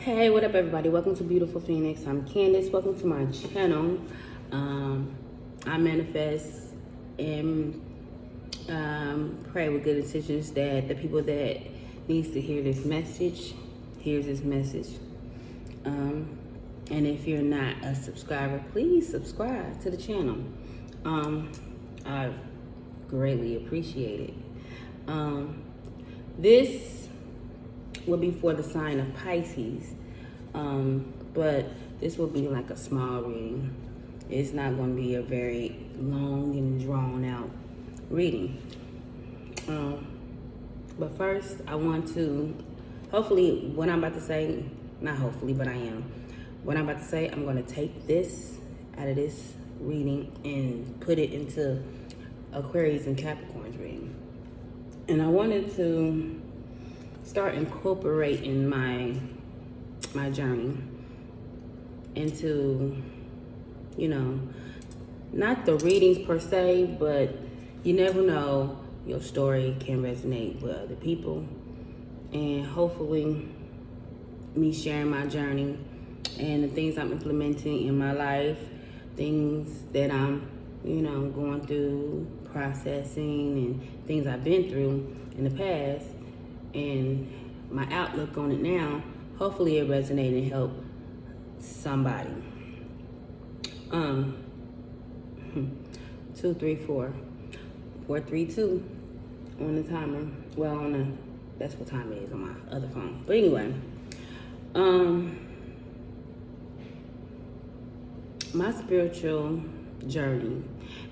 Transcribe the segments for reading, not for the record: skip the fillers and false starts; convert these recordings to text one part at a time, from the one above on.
Hey, what up, everybody? Welcome to Beautiful Phoenix. I'm Candace. Welcome to my channel. I manifest and pray with good intentions that the people that needs to hear this message hears this message. And if you're not a subscriber, please subscribe to the channel. I greatly appreciate it. This will be for the sign of Pisces, but this will be like a small reading. It's not going to be a very long and drawn out reading. But first, I want to, hopefully, what I'm about to say, not hopefully, but I am. What I'm about to say, I'm going to take this out of this reading and put it into Aquarius and Capricorn's reading. And I wanted to start incorporating my journey into, not the readings per se, but you never know, your story can resonate with other people. And hopefully me sharing my journey and the things I'm implementing in my life, things that I'm, going through, processing, and things I've been through in the past, and my outlook on it now, hopefully it resonates and help somebody. 2, 3, 4, 4, 3, 2 on the timer. Well, that's what time it is on my other phone. But anyway, my spiritual journey,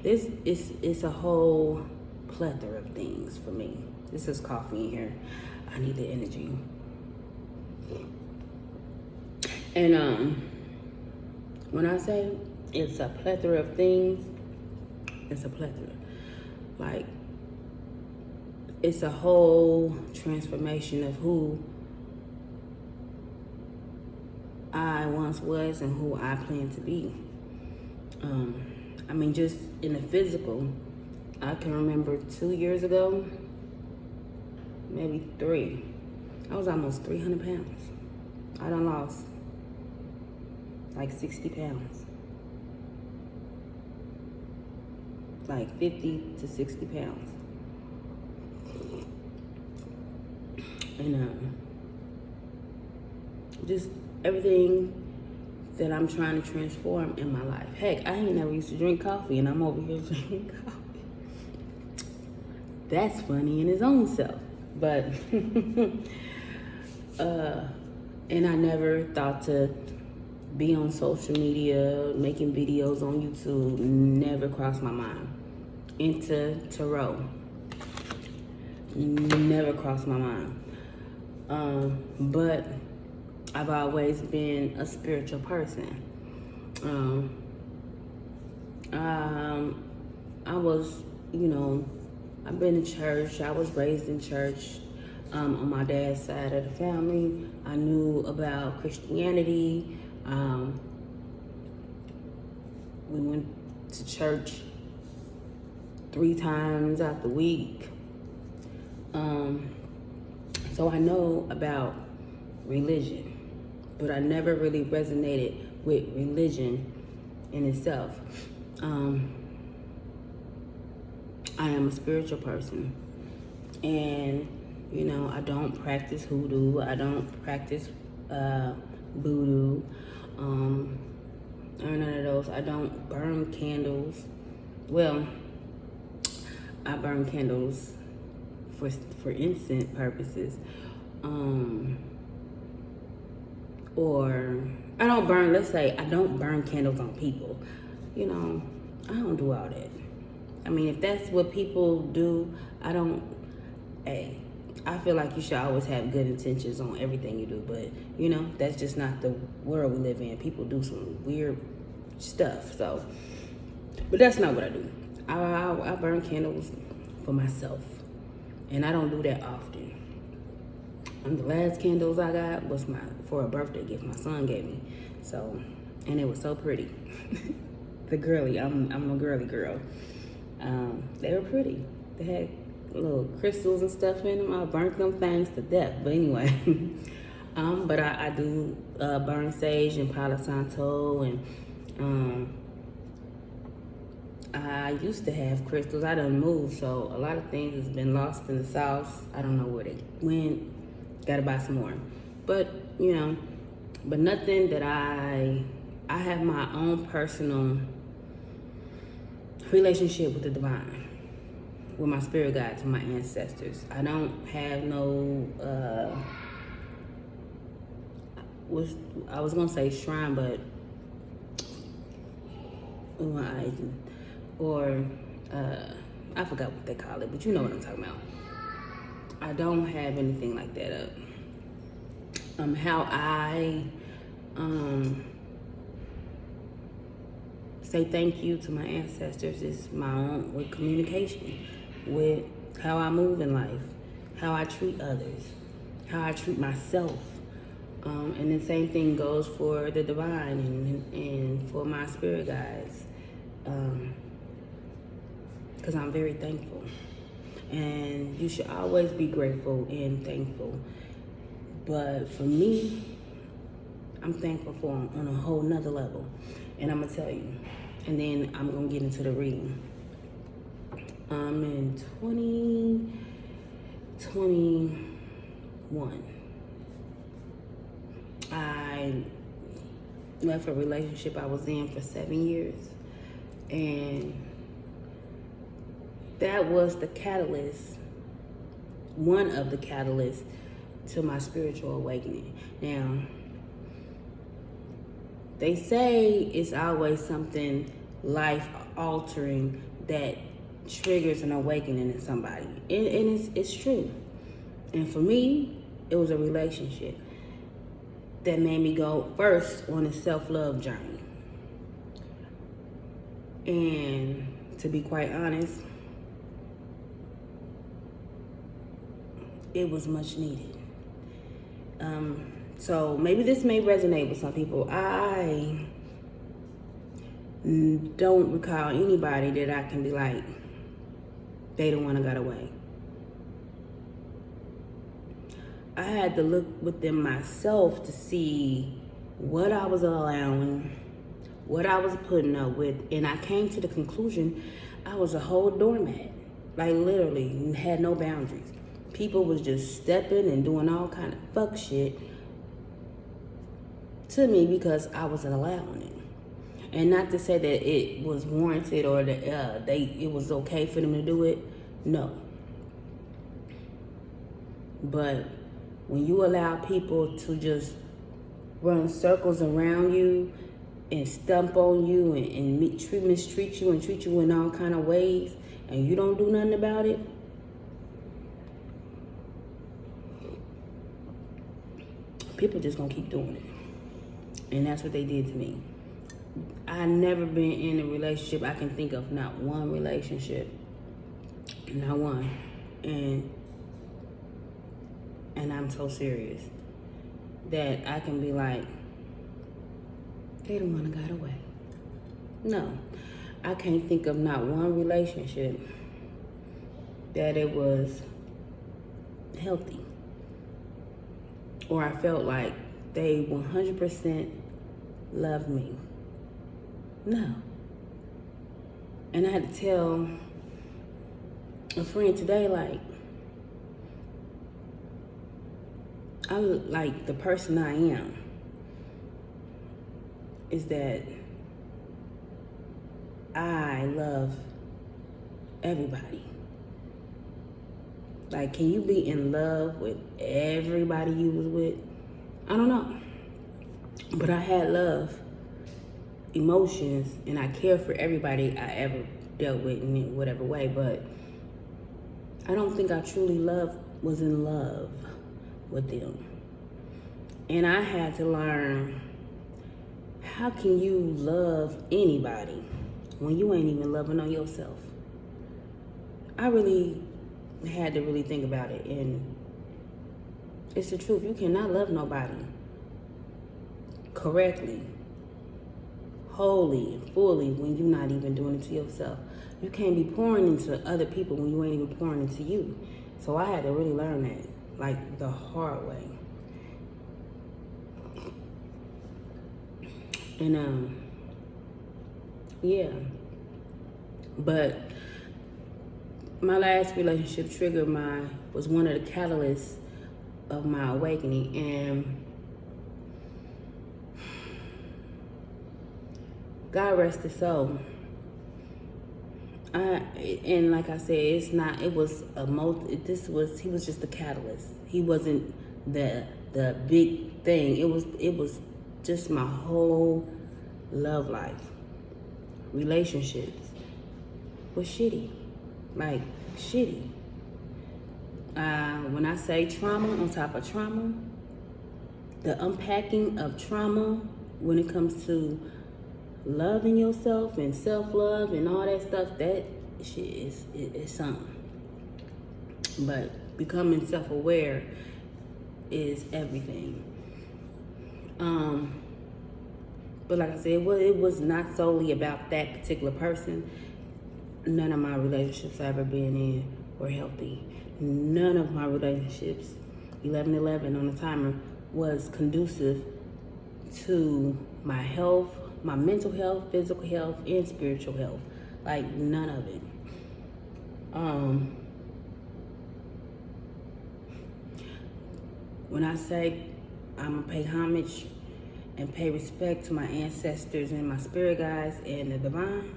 this is a whole plethora of things for me. This is coffee in here. I need the energy. And when I say it's a plethora of things, it's a plethora. Like, it's a whole transformation of who I once was and who I plan to be. Just in the physical, I can remember 2 years ago, maybe 3, I was almost 300 pounds. I done lost like 60 pounds. Like 50 to 60 pounds. And just everything that I'm trying to transform in my life. Heck, I ain't never used to drink coffee, and I'm over here drinking coffee. That's funny in its own self. But, and I never thought to be on social media, making videos on YouTube, never crossed my mind. Into tarot, never crossed my mind. But I've always been a spiritual person. I was, I've been in church. I was raised in church. On my dad's side of the family, I knew about Christianity. We went to church 3 times out the week. So I know about religion, but I never really resonated with religion in itself. I am a spiritual person, and I don't practice hoodoo. I don't practice voodoo, or none of those. I don't burn candles. Well, I burn candles for incense purposes, or I don't burn. Let's say I don't burn candles on people. I don't do all that. If that's what people do, I don't. Hey, I feel like you should always have good intentions on everything you do, but that's just not the world we live in. People do some weird stuff, but that's not what I do. I burn candles for myself, and I don't do that often. And the last candles I got was for a birthday gift my son gave me, and it was so pretty. I'm a girly girl. They were pretty. They had little crystals and stuff in them. I burnt them things to death. But anyway, But I do burn sage and Palo Santo, and I used to have crystals. I done moved, so a lot of things has been lost in the South. I don't know where they went. Gotta buy some more. But, but nothing that I have my own personal relationship with the divine, with my spirit guides and my ancestors. I don't have no, I was gonna say shrine, but or I forgot what they call it, but you know what I'm talking about. I don't have anything like that up. How I say thank you to my ancestors is my own with communication, with how I move in life, how I treat others, how I treat myself. And the same thing goes for the divine and for my spirit guides. Because I'm very thankful. And you should always be grateful and thankful. But for me, I'm thankful for them on a whole nother level. And I'm going to tell you. And then I'm going to get into the reading. In 2021, I left a relationship I was in for 7 years. And that was the catalyst, one of the catalysts to my spiritual awakening. Now, they say it's always something life-altering that triggers an awakening in somebody. And it's true. And for me, it was a relationship that made me go first on a self-love journey. And to be quite honest, it was much needed. So maybe this may resonate with some people. I don't recall anybody that I can be like, they the one that got away. I had to look within myself to see what I was allowing, what I was putting up with, and I came to the conclusion I was a whole doormat. Like literally, had no boundaries. People was just stepping and doing all kind of fuck shit to me because I wasn't allowing it. And not to say that it was warranted or that it was okay for them to do it. No. But when you allow people to just run circles around you and stump on you and mistreat you and treat you in all kind of ways, and you don't do nothing about it, people just gonna keep doing it. And that's what they did to me. I never been in a relationship, I can think of not one relationship, not one. And I'm so serious that I can be like, they the one that got away. No, I can't think of not one relationship that it was healthy, or I felt like they 100% loved me. No. And I had to tell a friend today, like, I like the person I am is that I love everybody. Like, can you be in love with everybody you was with? I don't know. But I had love, emotions, and I care for everybody I ever dealt with in whatever way. But I don't think I truly was in love with them. And I had to learn, how can you love anybody when you ain't even loving on yourself? I really had to really think about it, and it's the truth. You cannot love nobody correctly, wholly, and fully when you're not even doing it to yourself. You can't be pouring into other people when you ain't even pouring into you. So I had to really learn that, like, the hard way. And yeah. But my last relationship was one of the catalysts of my awakening. And God rest his soul. And like I said, he was just the catalyst. He wasn't the big thing. It was just my whole love life. Relationships was shitty. Like, shitty. When I say trauma on top of trauma, the unpacking of trauma when it comes to loving yourself and self-love and all that stuff, that shit is something. But becoming self-aware is everything. But like I said, it was not solely about that particular person. None of my relationships I've ever been in were healthy. None of my relationships, 11/11 on the timer, was conducive to my health, my mental health, physical health, and spiritual health. Like, none of it. When I say I'm gonna pay homage and pay respect to my ancestors and my spirit guides and the divine,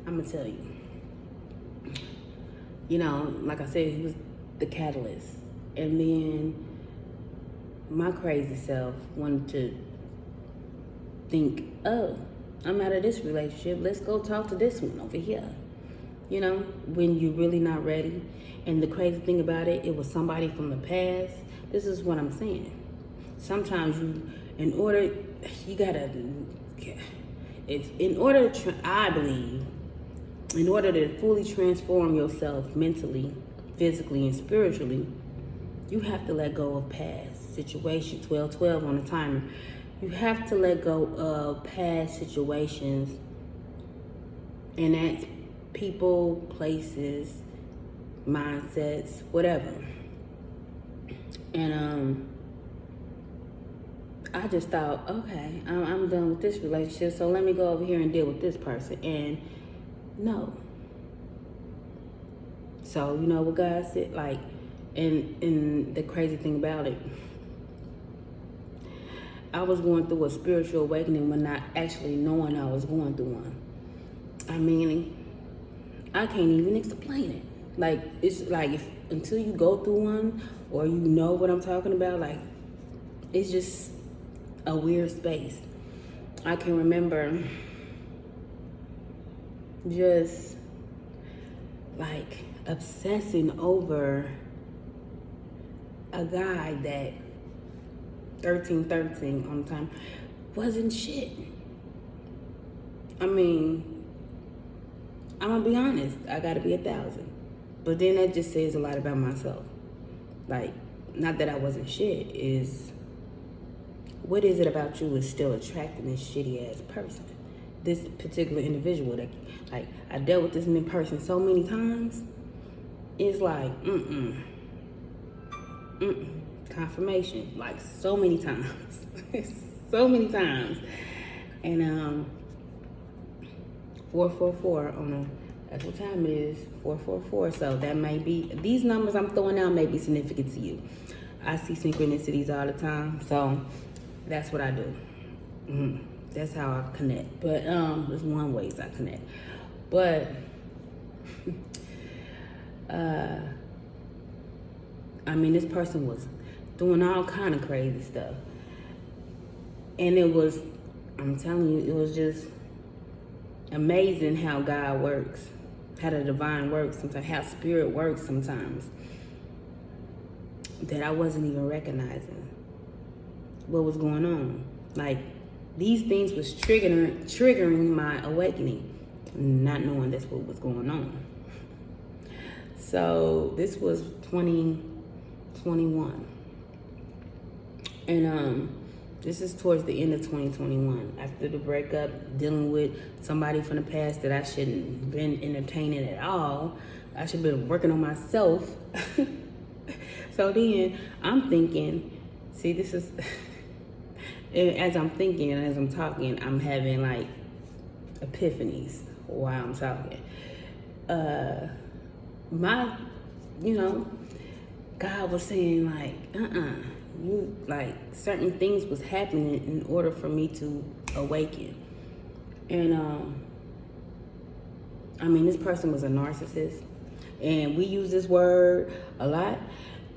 I'm gonna tell you. You know, like I said, he was the catalyst. And then my crazy self wanted to think, oh, I'm out of this relationship. Let's go talk to this one over here. You know, when you're really not ready. And the crazy thing about it, it was somebody from the past. This is what I'm saying. Sometimes I believe, in order to fully transform yourself mentally, physically, and spiritually, you have to let go of past situations. 12/12 on the timer. You have to let go of past situations, and that's people, places, mindsets, whatever. And I just thought, okay, I'm done with this relationship, so let me go over here and deal with this person. And no. So, you know what God said? Like, and the crazy thing about it, I was going through a spiritual awakening when not actually knowing I was going through one. I mean, I can't even explain it. Like, it's like until you go through one or you know what I'm talking about, like, it's just a weird space. I can remember just like obsessing over a guy that 13 on the time wasn't shit. I mean, I'm gonna be honest, I gotta be 1,000. But then that just says a lot about myself. Like, not that I wasn't shit, is what is it about you is still attracting this shitty ass person? This particular individual that, like, I dealt with this person so many times. It's like, confirmation, like so many times. So many times. And 444 that's what time it is, 444. So that may be, these numbers I'm throwing out may be significant to you. I see synchronicities all the time, so that's what I do. That's how I connect. But there's one ways I connect. But I mean, this person was doing all kind of crazy stuff. And it was, I'm telling you, it was just amazing how God works, how the divine works sometimes, how spirit works sometimes, that I wasn't even recognizing what was going on. Like, these things was triggering my awakening, not knowing that's what was going on. So this was 2021. And this is towards the end of 2021. After the breakup, dealing with somebody from the past that I shouldn't have been entertaining at all. I should have been working on myself. So then I'm thinking, see, this is as I'm thinking and as I'm talking, I'm having like epiphanies while I'm talking. My, you know, God was saying like, you like certain things was happening in order for me to awaken. And I mean, this person was a narcissist, and we use this word a lot.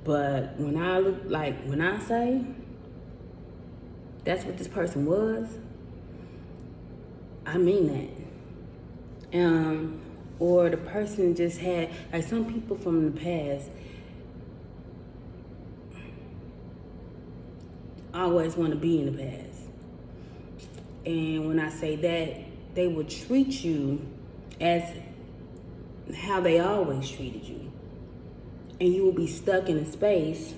But when I look, like when I say that's what this person was, I mean that. Or the person just had, like, some people from the past always want to be in the past. And when I say that, they will treat you as how they always treated you. And you will be stuck in a space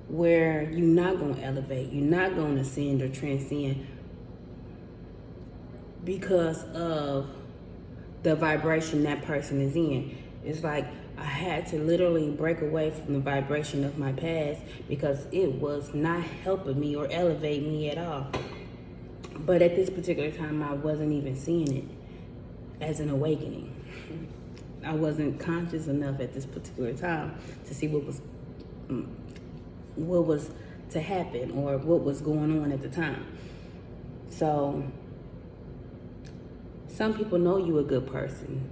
where you're not going to elevate, you're not going to ascend or transcend because of the vibration that person is in. It's like I had to literally break away from the vibration of my past because it was not helping me or elevating me at all. But at this particular time, I wasn't even seeing it as an awakening. I wasn't conscious enough at this particular time to see what was to happen or what was going on at the time. So some people know you a good person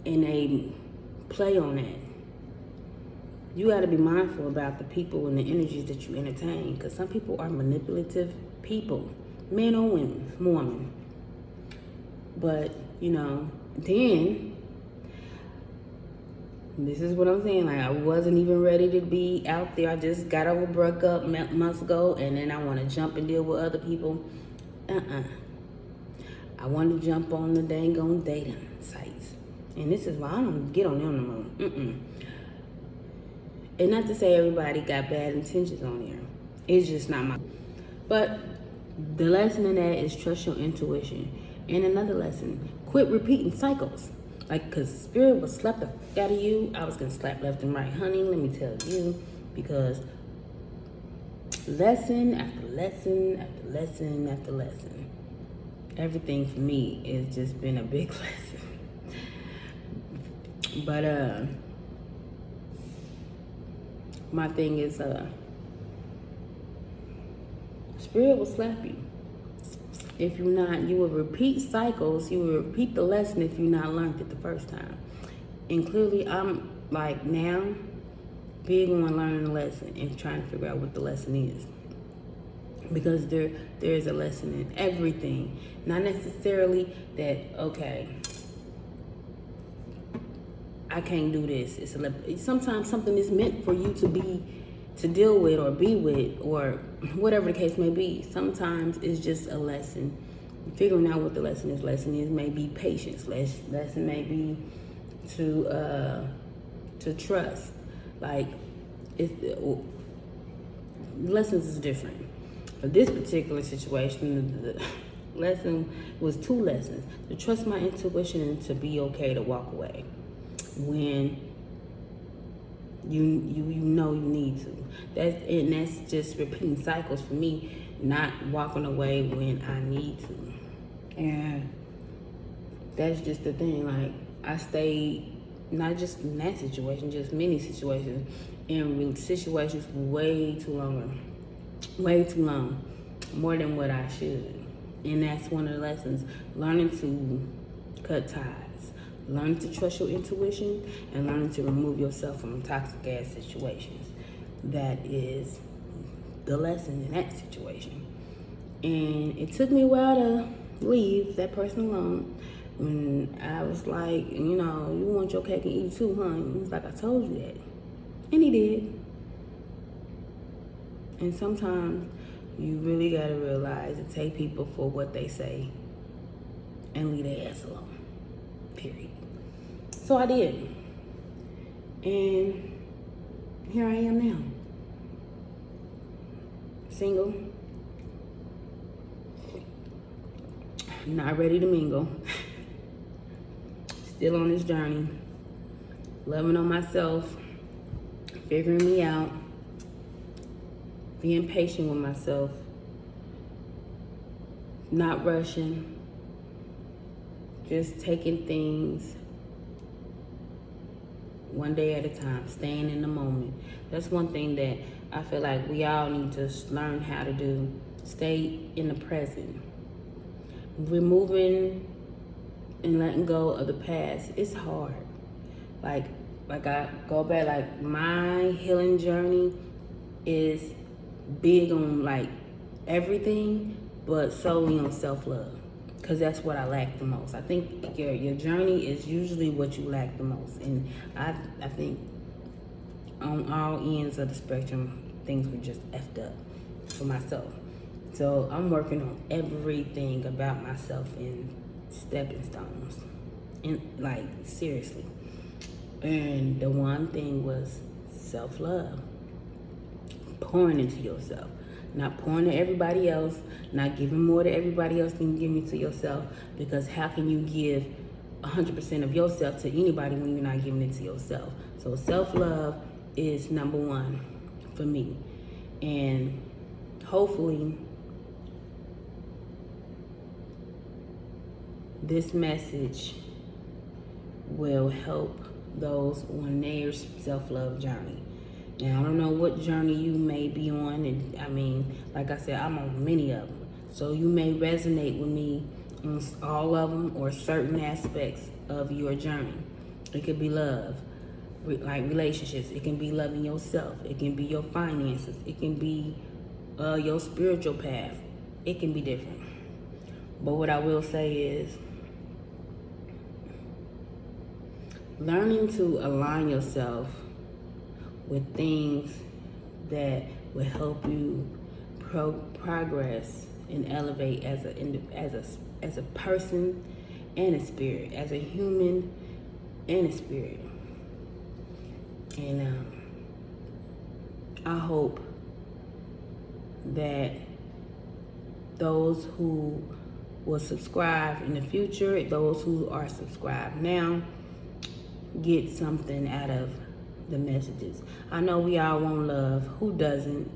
and they play on that. You got to be mindful about the people and the energies that you entertain, because some people are manipulative people, men or women. But, you know, then this is what I'm saying. Like, I wasn't even ready to be out there. I just got over breakup months ago, and then I want to jump and deal with other people. I want to jump on the dang on dating sites. And this is why I don't get on them no more. And not to say everybody got bad intentions on there. It's just not my... But the lesson in that is trust your intuition. And another lesson, quit repeating cycles. Like, because spirit will slap the fuck out of you. I was going to slap left and right, honey. Let me tell you. Because lesson after lesson after lesson after lesson, everything for me has just been a big lesson. But my thing is, spirit will slap you. If you're not, you will repeat cycles. You will repeat the lesson if you're not learned it the first time. And clearly, I'm like now big on learning the lesson and trying to figure out what the lesson is. Because there is a lesson in everything. Not necessarily that, okay, I can't do this. Sometimes something is meant for you to deal with or be with or whatever the case may be. Sometimes it's just a lesson. Figuring out what the lesson is. Lesson is maybe patience. Lesson may be to trust. Like, lessons is different. For this particular situation, the lesson was 2 lessons: to trust my intuition and to be okay to walk away when you know you need to. That's just repeating cycles for me, not walking away when I need to. And that's just the thing. Like, I stayed not just in that situation, just many situations, in situations way too long, more than what I should. And that's one of the lessons: learning to cut ties, learning to trust your intuition, and learning to remove yourself from toxic ass situations. That is the lesson in that situation. And it took me a while to leave that person alone. When I was like, you know, you want your cake and eat it too, huh? He was like, I told you that. And he did. And sometimes you really gotta realize to take people for what they say and leave their ass alone. Period. So I did. And here I am now. Single. Not ready to mingle. Still on this journey. Loving on myself. Figuring me out. Being patient with myself. not rushing, just taking things one day at a time, staying in the moment. That's one thing that I feel like we all need to learn how to do. Stay in the present. Removing and letting go of the past, it's hard. Like I go back, like my healing journey is big on like everything, but solely on self-love, because that's what I lack the most. I think your journey is usually what you lack the most, and I think on all ends of the spectrum, things were just effed up for myself. So I'm working on everything about myself in stepping stones, and like seriously. And the one thing was self-love, pouring into yourself, not pouring to everybody else, not giving more to everybody else than you give to yourself, because how can you give 100% of yourself to anybody when you're not giving it to yourself? So self-love is number one for me, and hopefully this message will help those on their self-love journey. Now, I don't know what journey you may be on, and I mean, like I said, I'm on many of them. So you may resonate with me on all of them or certain aspects of your journey. It could be love, like relationships. It can be loving yourself. It can be your finances. It can be your spiritual path. It can be different. But what I will say is, learning to align yourself with things that will help you progress and elevate as a person and a spirit, as a human and a spirit. And I hope that those who will subscribe in the future, those who are subscribed now, get something out of the messages. I know we all want love. Who doesn't?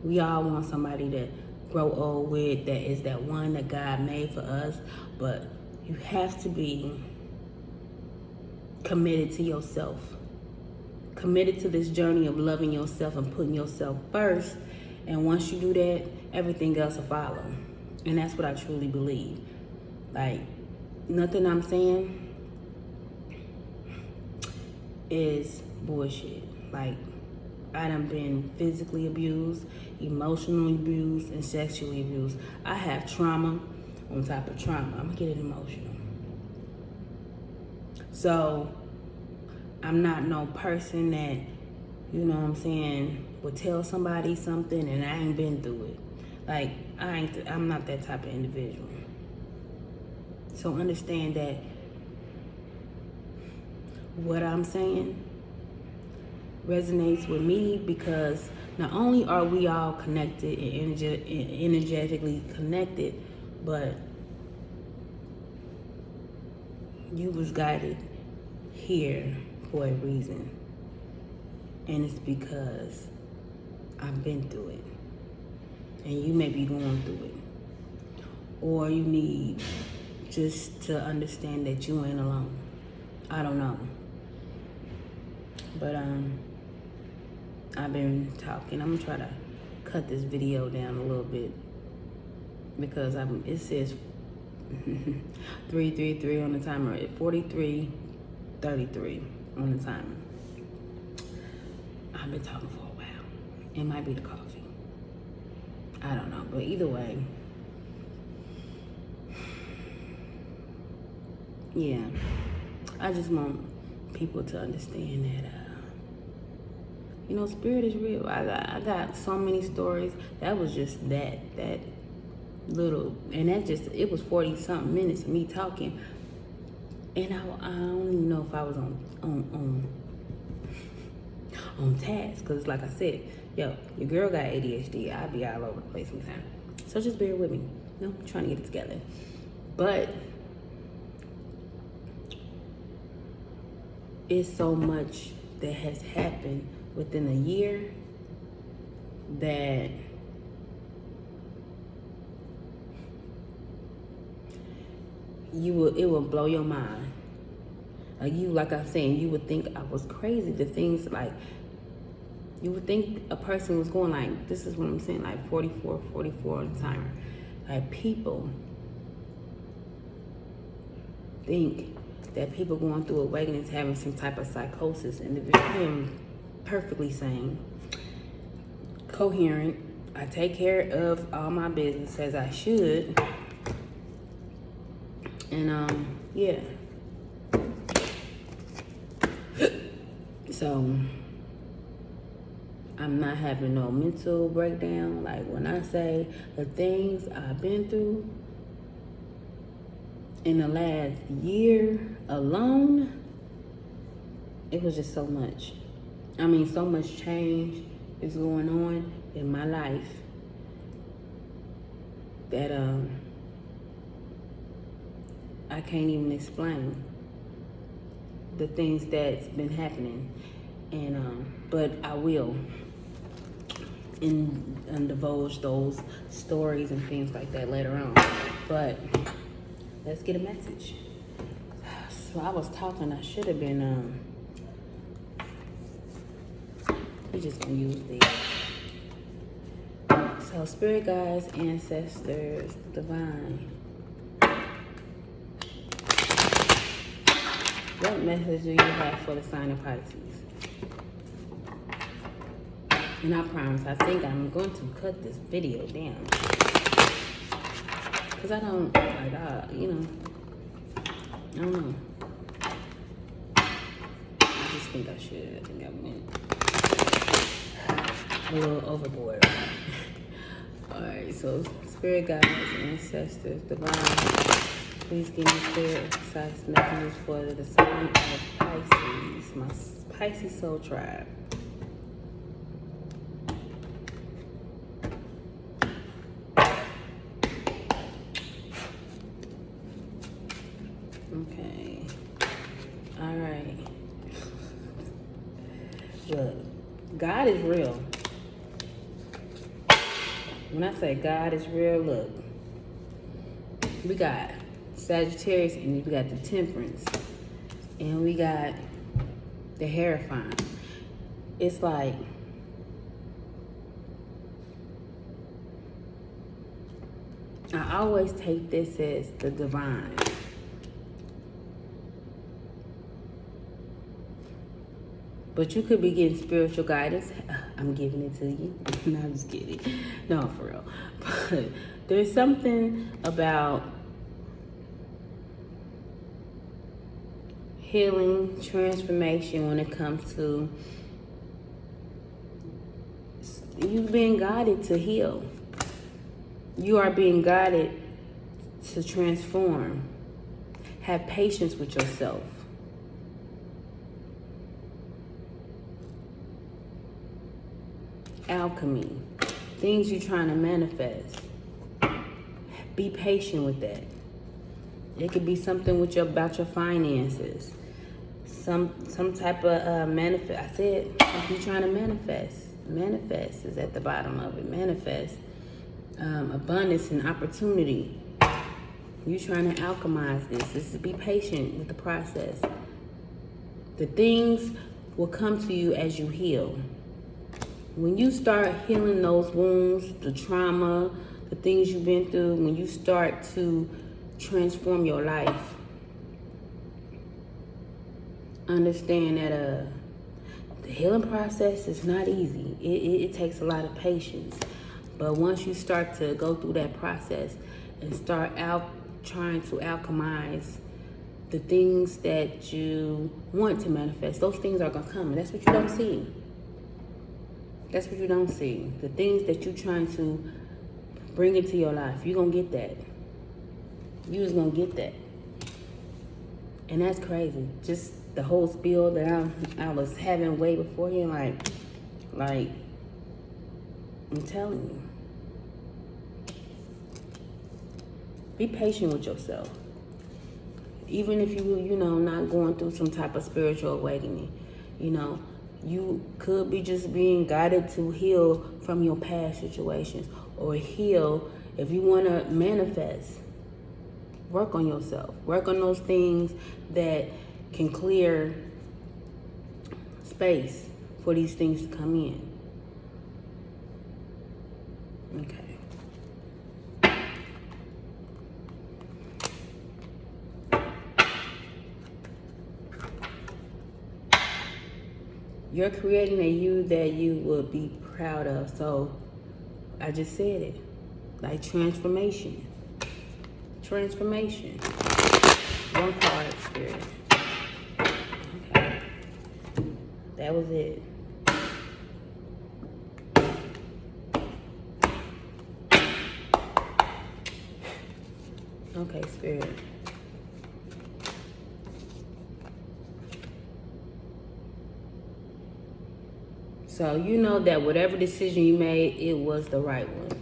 We all want somebody to grow old with, that is that one that God made for us. But you have to be committed to yourself. Committed to this journey of loving yourself and putting yourself first. And once you do that, everything else will follow. And that's what I truly believe. Like, nothing I'm saying is bullshit. Like, I done been physically abused, emotionally abused, and sexually abused. I have trauma on top of trauma. I'm getting emotional. So, I'm not no person that, you know what I'm saying, will tell somebody something and I ain't been through it. Like, I'm not that type of individual. So understand that what I'm saying resonates with me, because not only are we all connected and energetically connected, but you was guided here for a reason. And it's because I've been through it. And you may be going through it. Or you need just to understand that you ain't alone. I don't know. But I've been talking. I'm gonna try to cut this video down a little bit, because it says 333 on the timer, at 43:33 on the timer. I've been talking for a while. It might be the coffee. I don't know, but either way, yeah, I just want people to understand that, you know, spirit is real. I got so many stories. That was just that little, and it was 40 something minutes of me talking, and I don't even know if I was on task, because like I said, yo, your girl got ADHD. I be all over the place sometimes. So just bear with me. You know, I'm trying to get it together. But it's so much that has happened within a year that it will blow your mind. Like I'm saying, you would think I was crazy. The things like, you would think a person was going like, this is what I'm saying, like 44 on the timer. Like, people think that people going through awakenings having some type of psychosis, and I am perfectly sane, coherent. I take care of all my business as I should, and yeah. So I'm not having no mental breakdown. Like, when I say the things I've been through in the last year alone, it was just so much. I mean, so much change is going on in my life that I can't even explain the things that's been happening. And but I will and divulge those stories and things like that later on. But let's get a message. So I was talking, I should have been we just gonna use these. So, spirit guides, ancestors, divine, what message do you have for the sign of Pisces? And I promise, I think I'm going to cut this video down, because I don't, like, I don't know. I just think I should. I think I went a little overboard. Alright, so spirit guides, ancestors, divine, please give me clear, concise messages for the sign of Pisces, my Pisces soul tribe. Okay. Alright. Look, God is real. When I say God is real, look, we got Sagittarius, and we got the Temperance, and we got the Hierophant. It's like, I always take this as the divine. But you could be getting spiritual guidance. I'm giving it to you. No, I'm just kidding. No, for real. But there's something about healing, transformation when it comes to you being guided to heal. You are being guided to transform. Have patience with yourself. Alchemy, things you're trying to manifest. Be patient with that. It could be something with about your finances, some type of manifest. I said you're trying to manifest. Manifest is at the bottom of it. Manifest abundance and opportunity. You're trying to alchemize this. This is be patient with the process. The things will come to you as you heal. When you start healing those wounds, the trauma, the things you've been through, when you start to transform your life, understand that the healing process is not easy. It takes a lot of patience. But once you start to go through that process and start trying to alchemize the things that you want to manifest, those things are going to come. And that's what you don't see. That's what you don't see. The things that you're trying to bring into your life, you're going to get that. You was going to get that. And that's crazy. Just the whole spiel that I was having way beforehand, like, I'm telling you. Be patient with yourself. Even if you not going through some type of spiritual awakening, you could be just being guided to heal from your past situations, or heal if you want to manifest. Work on yourself. Work on those things that can clear space for these things to come in. Okay. You're creating a you that you will be proud of. So I just said it. Like transformation. Transformation. One card, Spirit. Okay. That was it. Okay, Spirit. So you know that whatever decision you made, it was the right one.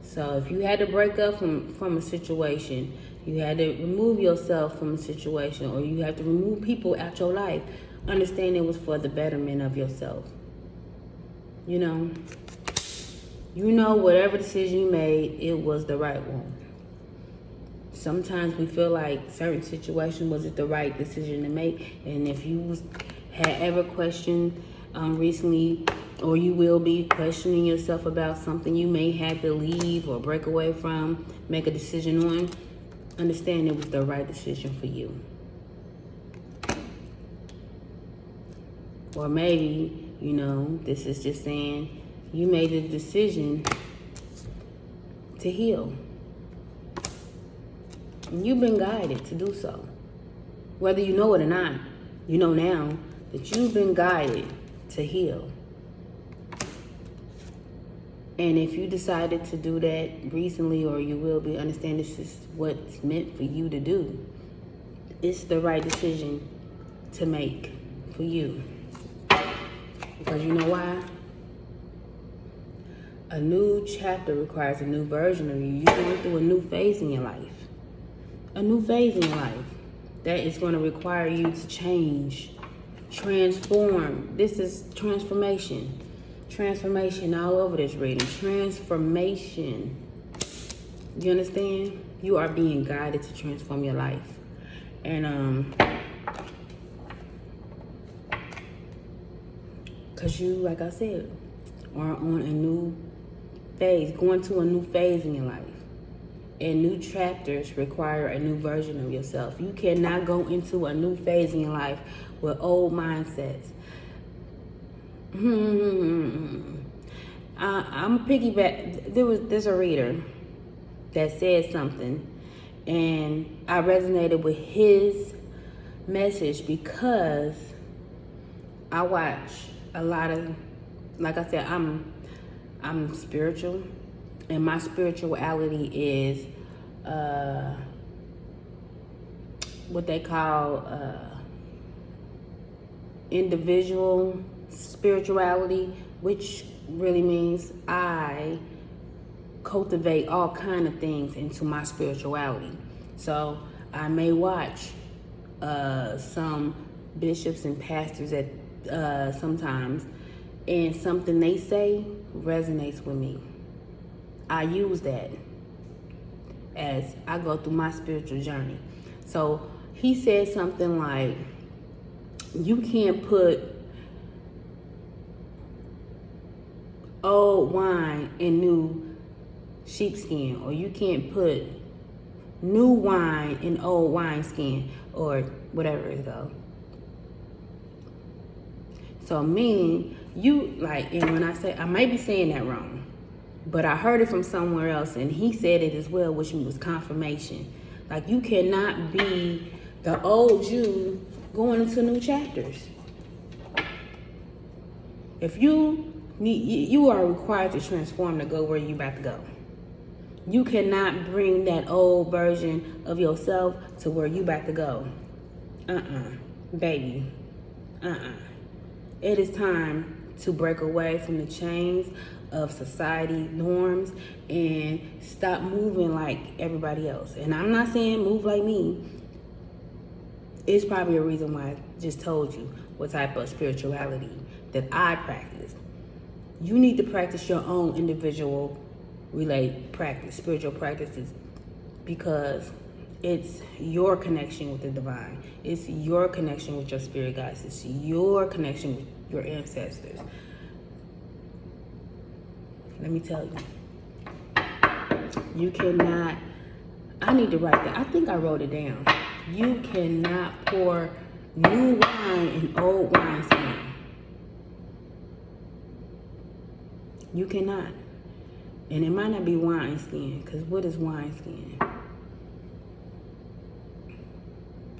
So if you had to break up from a situation, you had to remove yourself from a situation, or you had to remove people out your life, understand it was for the betterment of yourself. You know whatever decision you made, it was the right one. Sometimes we feel like certain situation wasn't the right decision to make, and if you had ever questioned recently, or you will be questioning yourself about something you may have to leave or break away from, make a decision on, understand it was the right decision for you. Or maybe, this is just saying you made a decision to heal. And you've been guided to do so. Whether you know it or not, you know now that you've been guided to heal. And if you decided to do that recently, or you will be, understand this is what's meant for you to do. It's the right decision to make for you. Because you know why? A new chapter requires a new version of you. You're going through a new phase in your life. A new phase in your life that is going to require you to change, transform. This is transformation. Transformation all over this reading. Transformation. You understand? You are being guided to transform your life. And because you, like I said, are on a new phase, going to a new phase in your life. And new chapters require a new version of yourself. You cannot go into a new phase in your life with old mindsets. I'm piggyback. There's a reader that said something, and I resonated with his message because I watch a lot of, like I said, I'm spiritual, and my spirituality is what they call individual spirituality, which really means I cultivate all kind of things into my spirituality. So I may watch some bishops and pastors at sometimes, and something they say resonates with me. I use that as I go through my spiritual journey. So he said something like, you can't put old wine in new sheepskin, or you can't put new wine in old wineskin, or whatever it goes. So meaning you like, and when I say, I might be saying that wrong, but I heard it from somewhere else, and he said it as well, which was confirmation. Like, you cannot be the old you going into new chapters. If you are required to transform to go where you about to go. You cannot bring that old version of yourself to where you about to go. Baby. It is time to break away from the chains of society norms and stop moving like everybody else. And I'm not saying move like me. It's probably a reason why I just told you what type of spirituality that I practice. You need to practice your own individual spiritual practices, because It's your connection with the divine. It's your connection with your spirit guides. It's your connection with your ancestors. Let me tell you, you cannot, I need to write that. I think I wrote it down. You cannot pour new wine in old wineskin. You cannot. And it might not be wineskin, because what is wineskin?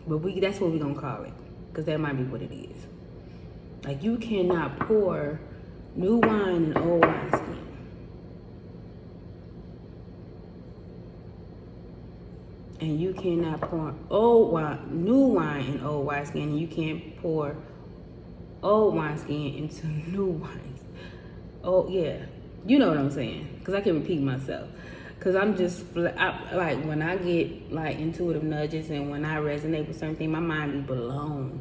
But that's what we're going to call it, because that might be what it is. Like, you cannot pour new wine in old wineskin. And you cannot pour new wine in old wineskin. And you can't pour old wineskin into new wines. Oh, yeah. You know what I'm saying. Because I can repeat myself. Because I'm just, like, when I get, like, intuitive nudges and when I resonate with something, my mind be blown.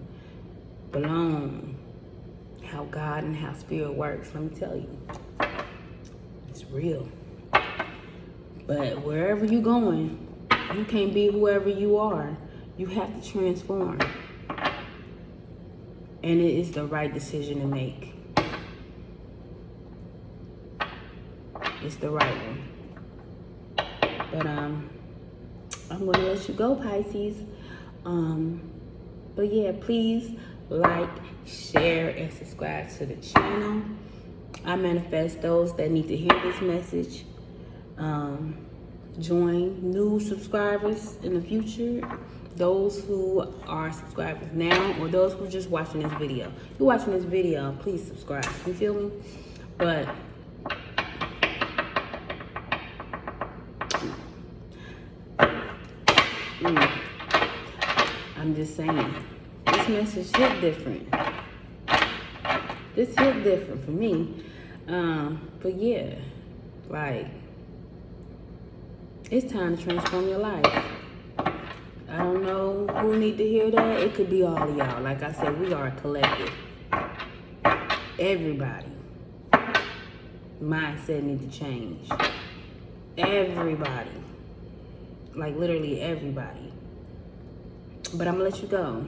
How God and how spirit works. Let me tell you. It's real. But wherever you're going, you can't be whoever you are. You have to transform. And it is the right decision to make. It's the right one. But I'm gonna let you go, Pisces. But yeah, please like, share, and subscribe to the channel. I manifest those that need to hear this message. Join new subscribers in the future. Those who are subscribers now, or those who are just watching this video. If you're watching this video, please subscribe. You feel me? But I'm just saying, this message hit different. This hit different for me. But yeah, like, it's time to transform your life. I don't know who need to hear that. It could be all of y'all. Like I said, we are a collective. Everybody. Mindset need to change. Everybody. Like, literally everybody. But I'm gonna let you go.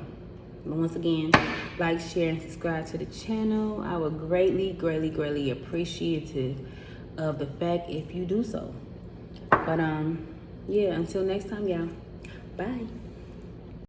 Once again, like, share, and subscribe to the channel. I would greatly appreciative of the fact if you do so. But yeah, until next time, y'all. Bye.